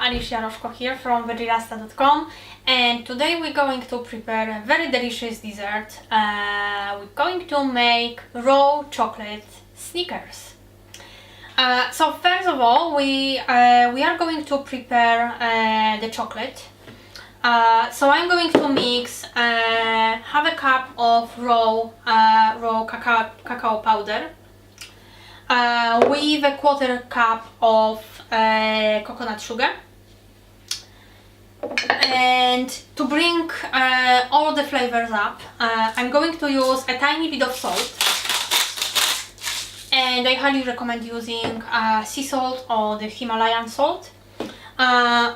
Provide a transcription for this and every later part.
Alicia Roszko here from Vegerasta.com, and today we're going to prepare a very delicious dessert. We're going to make raw chocolate Snickers. So first of all, we are going to prepare the chocolate. So I'm going to mix half a cup of raw cacao powder with a quarter cup of coconut sugar, and to bring all the flavors up, I'm going to use a tiny bit of salt, and I highly recommend using sea salt or the Himalayan salt.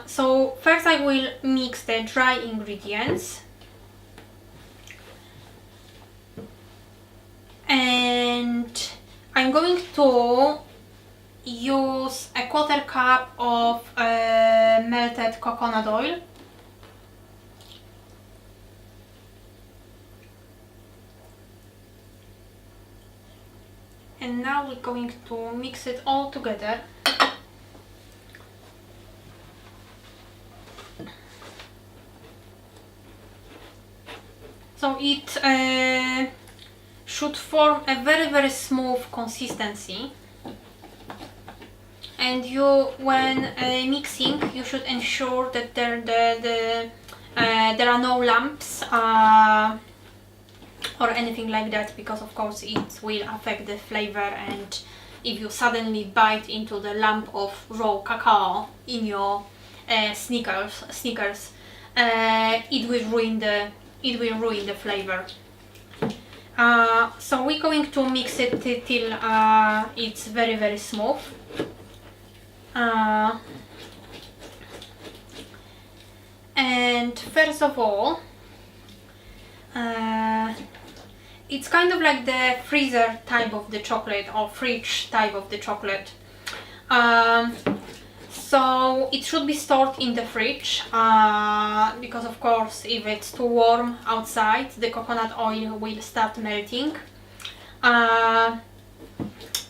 So first I will mix the dry ingredients, and I'm going to use a quarter cup of melted coconut oil, and now we're going to mix it all together. So it should form a very smooth consistency, and when mixing, you should ensure that there are no lumps or anything like that, because of course it will affect the flavor, and if you suddenly bite into the lump of raw cacao in your Snickers, it will ruin the flavor. So we're going to mix it till it's very smooth. And first of all, it's kind of like the freezer type of the chocolate or fridge type of the chocolate. So it should be stored in the fridge, because of course if it's too warm outside, the coconut oil will start melting.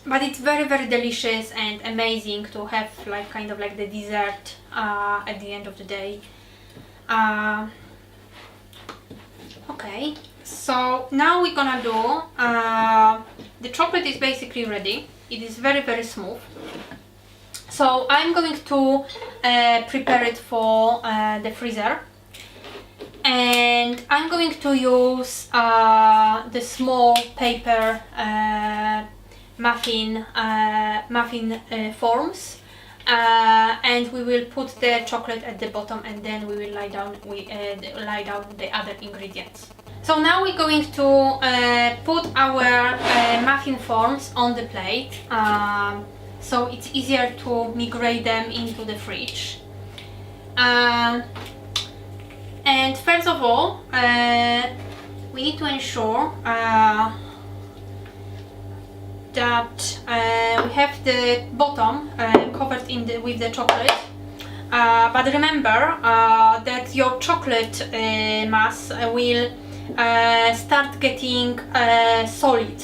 But it's very delicious and amazing to have like kind of like the dessert at the end of the day. Okay, so now we're gonna do, the chocolate is basically ready. It is very smooth. So I'm going to prepare it for the freezer, and I'm going to use the small paper muffin forms, and we will put the chocolate at the bottom, and then we will lay down the other ingredients. So now we're going to put our muffin forms on the plate, so it's easier to migrate them into the fridge. And first of all, we need to ensure that we have the bottom covered with the chocolate. But remember that your chocolate mass will start getting solid.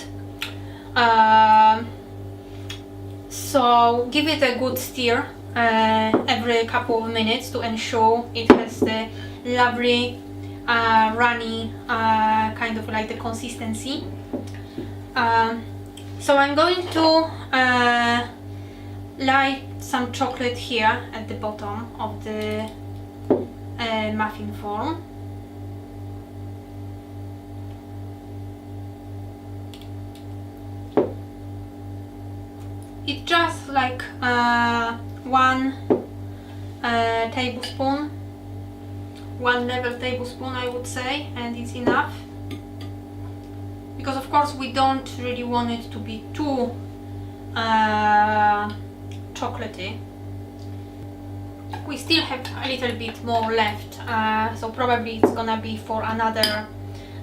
So give it a good stir every couple of minutes to ensure it has the lovely runny kind of like the consistency. So I'm going to light some chocolate here at the bottom of the muffin form. It's just like 1 tablespoon, 1 level tablespoon I would say, and it's enough, because of course we don't really want it to be too chocolatey. We still have a little bit more left, so probably it's gonna be for another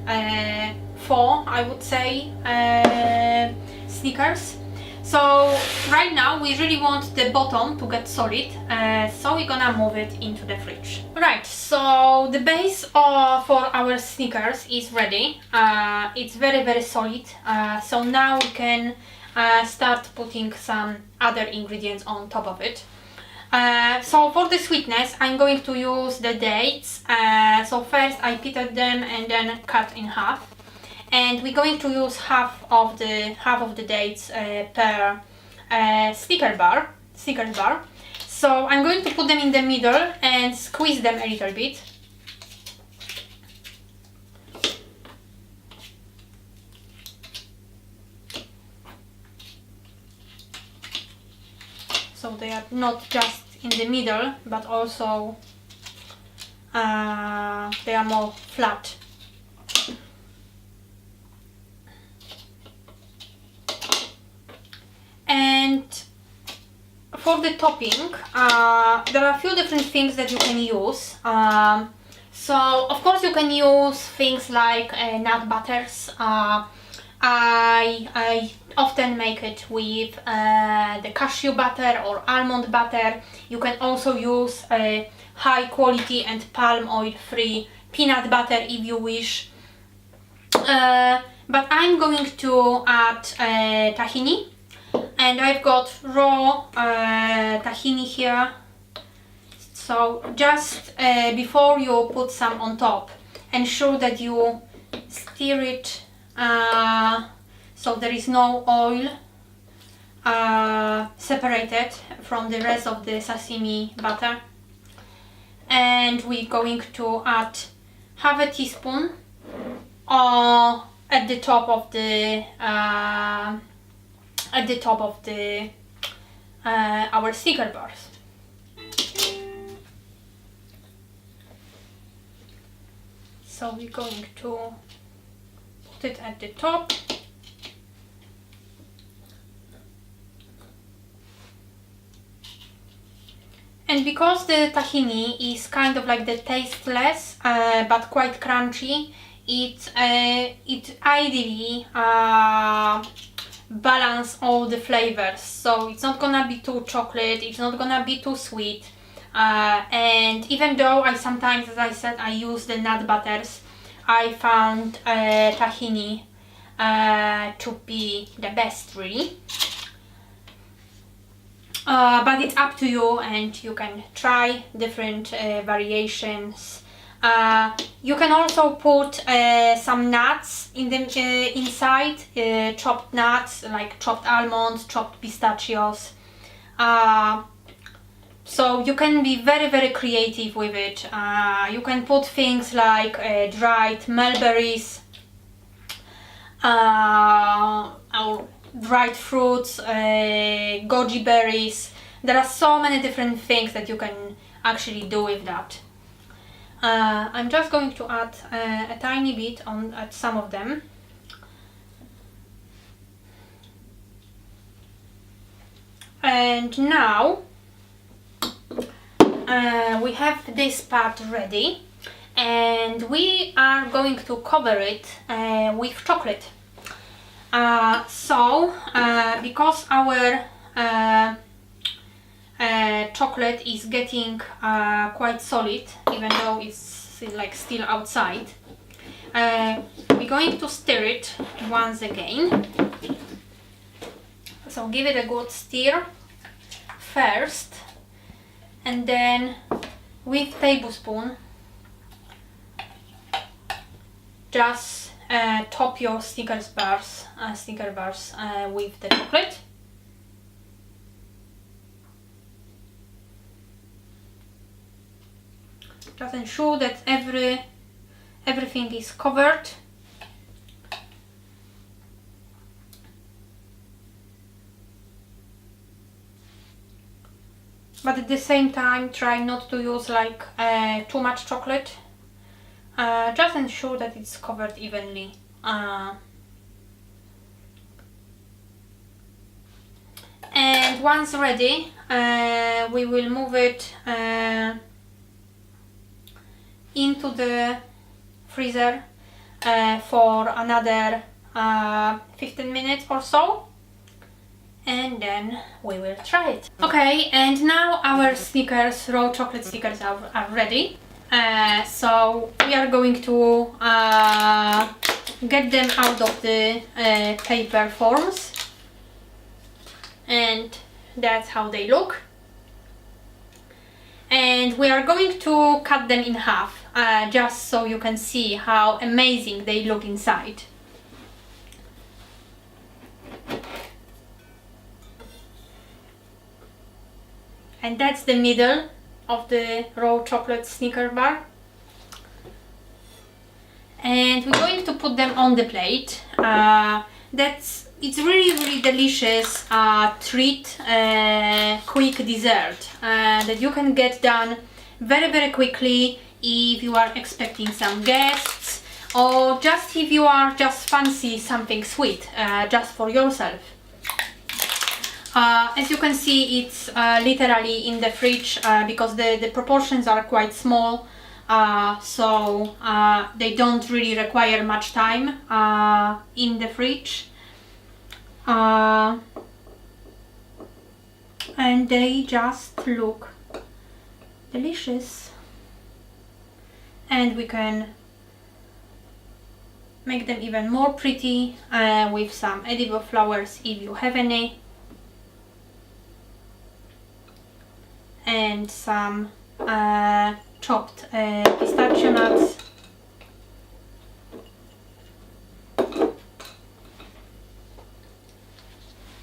4, I would say, Snickers. So right now we really want the bottom to get solid, so we're gonna move it into the fridge. Right, so the base for our Snickers is ready. It's very solid, so now we can start putting some other ingredients on top of it. So for the sweetness, I'm going to use the dates. So first I pitted them and then cut in half. And we're going to use half of the dates per Snickers bar. So I'm going to put them in the middle and squeeze them a little bit. So they are not just in the middle, but also they are more flat. And for the topping, there are a few different things that you can use. So of course you can use things like nut butters. I often make it with the cashew butter or almond butter. You can also use high quality and palm oil free peanut butter if you wish. But I'm going to add tahini, and I've got raw tahini here. So just before you put some on top, ensure that you stir it so there is no oil separated from the rest of the sesame butter. And we're going to add half a teaspoon at the top of the our Snickers bars. So we're going to put it at the top. And because the tahini is kind of like the tasteless but quite crunchy, it ideally balance all the flavors. So it's not gonna be too chocolate, it's not gonna be too sweet. And even though I sometimes, as I said, I use the nut butters, I found tahini to be the best, really. But it's up to you, and you can try different variations. You can also put some nuts in the inside, chopped nuts like chopped almonds, chopped pistachios. So you can be very, very creative with it. You can put things like dried mulberries or dried fruits, goji berries. There are so many different things that you can actually do with that. I'm just going to add a tiny bit at some of them. And now we have this part ready, and we are going to cover it with chocolate. Because our chocolate is getting quite solid, even though it's like still outside, we're going to stir it once again. So give it a good stir first, and then with tablespoon just top your Snickers bars with the chocolate. Just ensure that everything is covered. But at the same time, try not to use like too much chocolate. Just ensure that it's covered evenly. And once ready, we will move it into the freezer for another 15 minutes or so, and then we will try it. Okay, and now our Snickers, raw chocolate Snickers are ready. So we are going to get them out of the paper forms, and that's how they look. and we are going to cut them in half, just so you can see how amazing they look inside. And that's the middle of the raw chocolate Snicker bar. And we're going to put them on the plate. It's really delicious treat, quick dessert that you can get done very quickly if you are expecting some guests, or just if you are just fancy something sweet just for yourself. As you can see, it's literally in the fridge because the proportions are quite small, so they don't really require much time in the fridge. And they just look delicious, and we can make them even more pretty with some edible flowers if you have any, and some chopped pistachio nuts.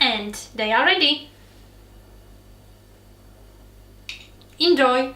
And they are ready. Enjoy!